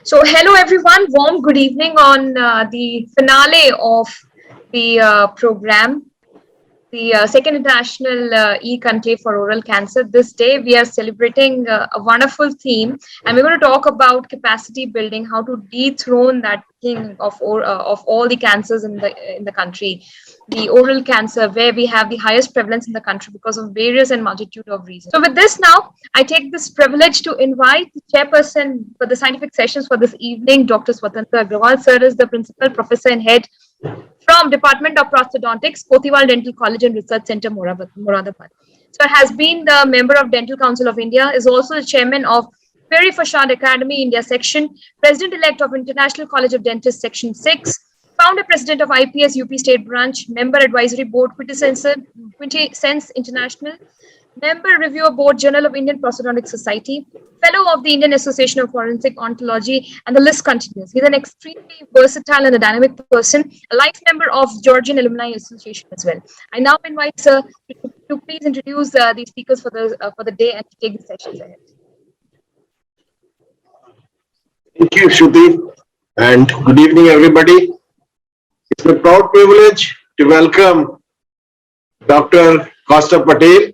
So, hello everyone, warm good evening on the finale of the program, the second international e-conclave for oral cancer. This day we are celebrating a wonderful theme, and we're going to talk about capacity building, how to dethrone that king of all the cancers in the country, the oral cancer, where we have the highest prevalence in the country because of various and multitude of reasons. So, with this now, I take this privilege to invite the chairperson for the scientific sessions for this evening, Dr. Swatantra Agrawal. Sir is the principal professor and head from Department of Prosthodontics, Kotiwal Dental College and Research Center, Moradabad. Sir has been the member of Dental Council of India, is also the chairman of Peri Fashad Academy India section, president-elect of International College of Dentists section 6, founder president of IPS UP State Branch, member advisory board, Quintessence International, member reviewer board, Journal of Indian Prosthodontic Society, fellow of the Indian Association of Forensic Ontology, and the list continues. He's an extremely versatile and a dynamic person, a life member of Georgian Alumni Association as well. I now invite Sir to please introduce the speakers for the day and to take the sessions ahead. Thank you, Shruti, and good evening, everybody. It's a proud privilege to welcome Dr. Kastubh Patel.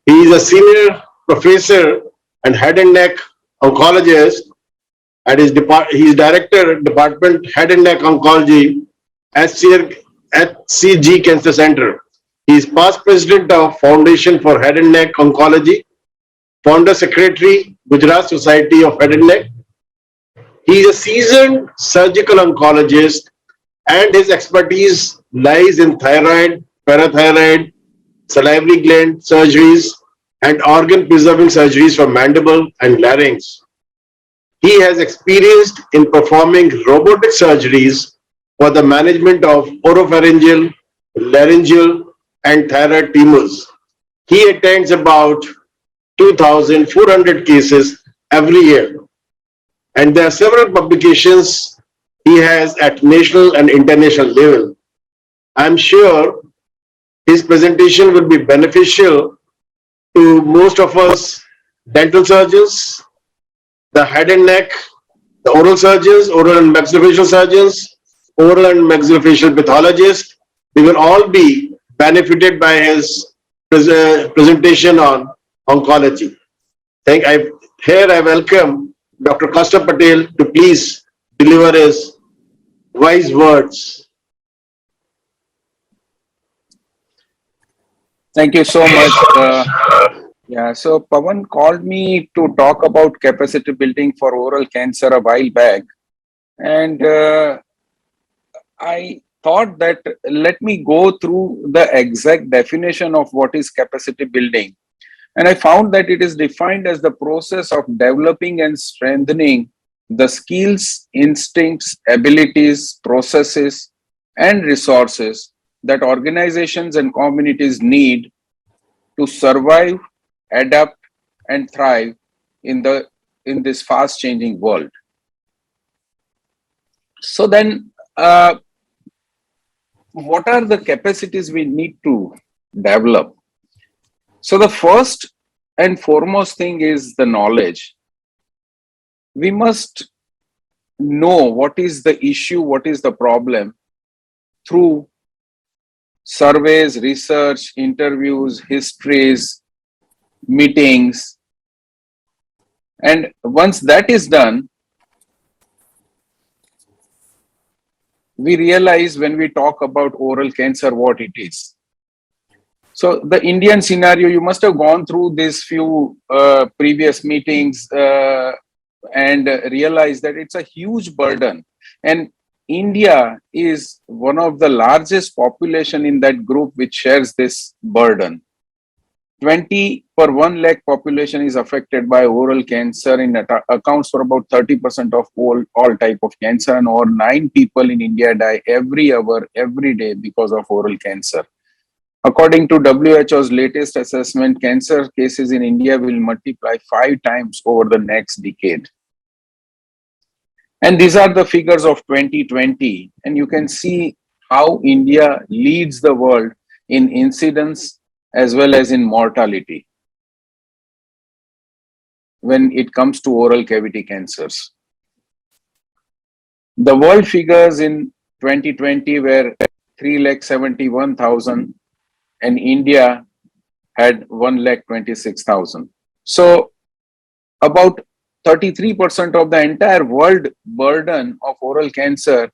He is a senior professor and head and neck oncologist at he is director department head and neck oncology at CG Cancer Center. He is past president of Foundation for Head and Neck Oncology, founder secretary, Gujarat Society of Head and Neck. He is a seasoned surgical oncologist and his expertise lies in thyroid, parathyroid, salivary gland surgeries, and organ preserving surgeries for mandible and larynx. He has experience in performing robotic surgeries for the management of oropharyngeal, laryngeal, and thyroid tumors. He attends about 2,400 cases every year, and there are several publications he has at national and international level. I'm sure his presentation will be beneficial to most of us dental surgeons, the head and neck, the oral surgeons, oral and maxillofacial surgeons, oral and maxillofacial pathologists. We will all be benefited by his presentation on oncology. Here I welcome Dr. Kastubh Patel to please deliver his wise words. Thank you so much. So Pawan called me to talk about capacity building for oral cancer a while back. And I thought that let me go through the exact definition of what is capacity building. And I found that it is defined as the process of developing and strengthening the skills, instincts, abilities, processes, and resources that organizations and communities need to survive, adapt, and thrive in this fast changing world. So then, what are the capacities we need to develop? So the first and foremost thing is the knowledge. We must know what is the issue, what is the problem through surveys, research, interviews, histories, meetings. And once that is done, we realize when we talk about oral cancer what it is. So the Indian scenario, you must have gone through these few previous meetings and realized that it's a huge burden. And India is one of the largest population in that group which shares this burden. 20 per 1 lakh population is affected by oral cancer and accounts for about 30% of all type of cancer, and over 9 people in India die every hour, every day because of oral cancer. According to WHO's latest assessment, cancer cases in India will multiply 5 times over the next decade. And these are the figures of 2020. And you can see how India leads the world in incidence as well as in mortality when it comes to oral cavity cancers. The world figures in 2020 were 3,71,000 and India had 1,26,000. So about 33% of the entire world burden of oral cancer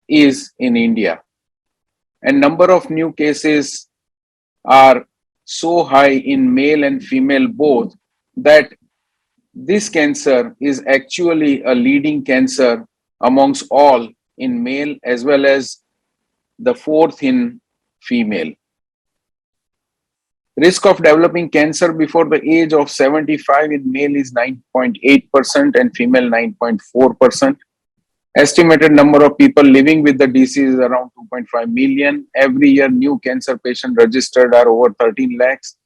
is in India. And number of new cases are so high in male and female both that this cancer is actually a leading cancer amongst all in male as well as the fourth in female. Risk of developing cancer before the age of 75 in male is 9.8% and female 9.4%. Estimated number of people living with the disease is around 2.5 million. Every year, new cancer patients registered are over 13 lakhs.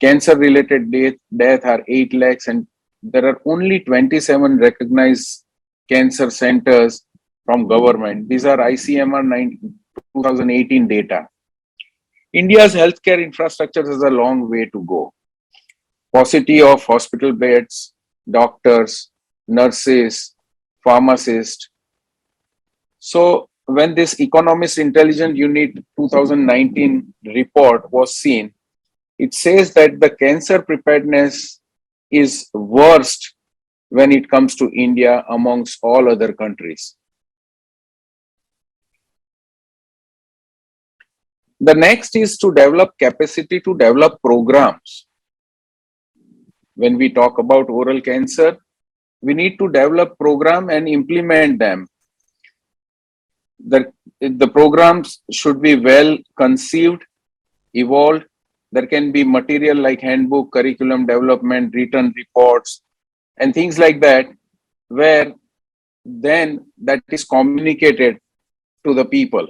Cancer-related death are 8 lakhs, and there are only 27 recognized cancer centers from government. These are ICMR 2018 data. India's healthcare infrastructure has a long way to go. Paucity of hospital beds, doctors, nurses, pharmacists. So when this Economist Intelligence Unit 2019 report was seen, it says that the cancer preparedness is worst when it comes to India amongst all other countries. The next is to develop capacity to develop programs. When we talk about oral cancer, we need to develop program and implement them. The programs should be well conceived, evolved. There can be material like handbook, curriculum development, written reports, and things like that, where then that is communicated to the people.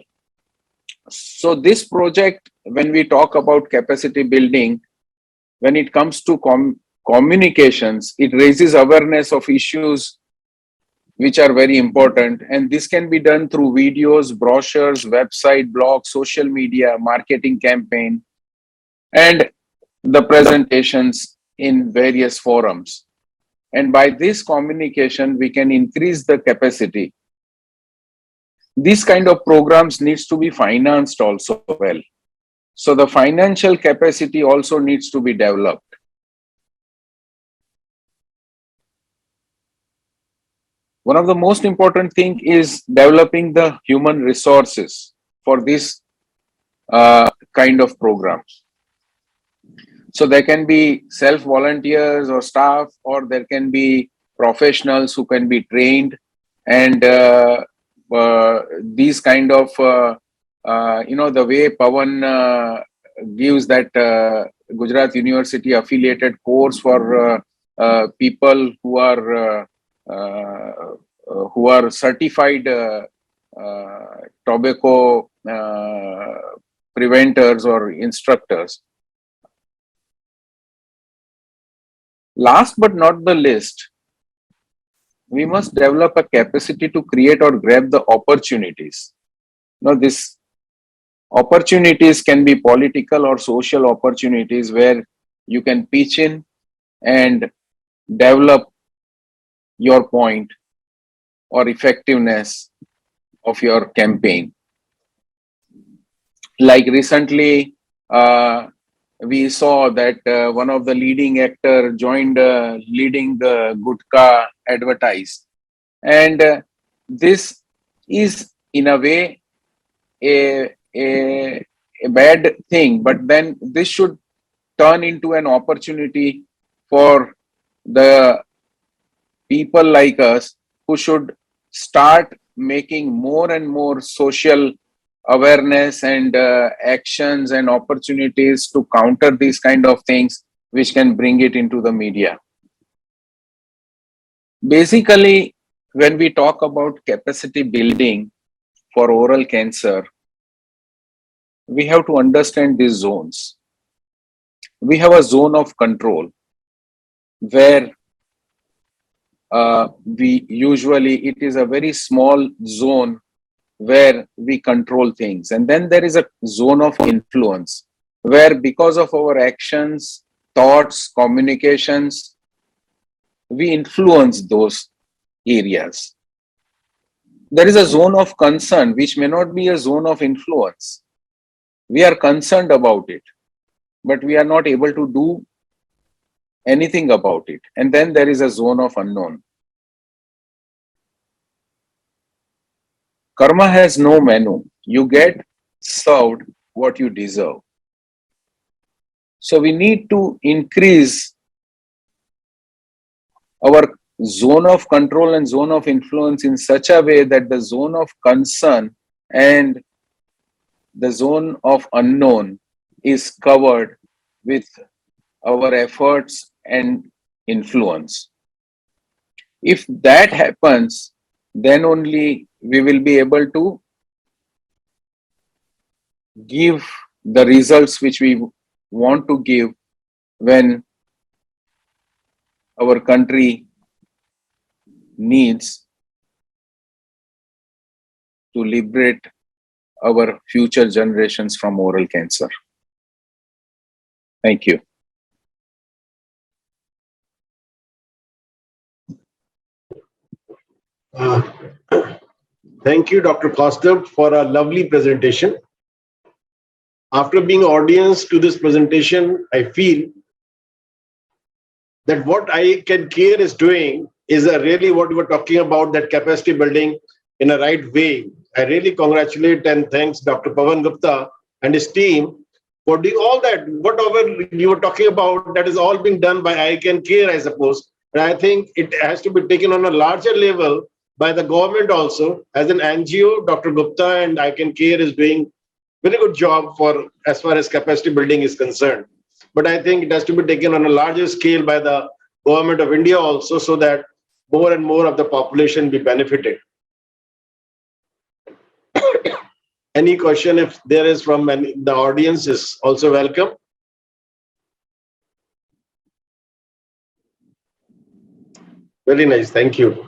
So this project, when we talk about capacity building, when it comes to communications, it raises awareness of issues which are very important. And this can be done through videos, brochures, website, blogs, social media, marketing campaign, and the presentations in various forums. And by this communication, we can increase the capacity. These kind of programs needs to be financed also well. So the financial capacity also needs to be developed. One of the most important thing is developing the human resources for this kind of programs. So there can be self-volunteers or staff, or there can be professionals who can be trained, and these kind of, the way Pawan gives that Gujarat University affiliated course for people who are certified tobacco preventers or instructors. Last but not the least, we must develop a capacity to create or grab the opportunities. Now, these opportunities can be political or social opportunities where you can pitch in and develop your point or effectiveness of your campaign. Like recently, we saw that one of the leading actor joined leading the Gutka advertise, and this is in a way a bad thing, but then this should turn into an opportunity for the people like us who should start making more and more social awareness and actions and opportunities to counter these kind of things, which can bring it into the media. Basically, when we talk about capacity building for oral cancer, we have to understand these zones. We have a zone of control where it is a very small zone where we control things. And then there is a zone of influence where, because of our actions, thoughts, communications, we influence those areas. there is a zone of concern which may not be a zone of influence. We are concerned about it, but we are not able to do anything about it. And then there is a zone of unknown. Karma has no menu. You get served what you deserve. So we need to increase our zone of control and zone of influence in such a way that the zone of concern and the zone of unknown is covered with our efforts and influence. If that happens, then only we will be able to give the results which we want to give when our country needs to liberate our future generations from oral cancer. Thank you. Thank you, Dr. Kastubh, for a lovely presentation. After being audience to this presentation, I feel that what ICanCare is doing is really what we were talking about, that capacity building in a right way. I really congratulate and thanks Dr. Pavan Gupta and his team for doing all that. Whatever you were talking about, that is all being done by ICanCare, I suppose. And I think it has to be taken on a larger level by the government also. As an NGO, Dr. Gupta and ICanCare is doing very good job for as far as capacity building is concerned. But I think it has to be taken on a larger scale by the government of India also, so that more and more of the population be benefited. Any question, if there is from the audience, is also welcome. Very nice, thank you.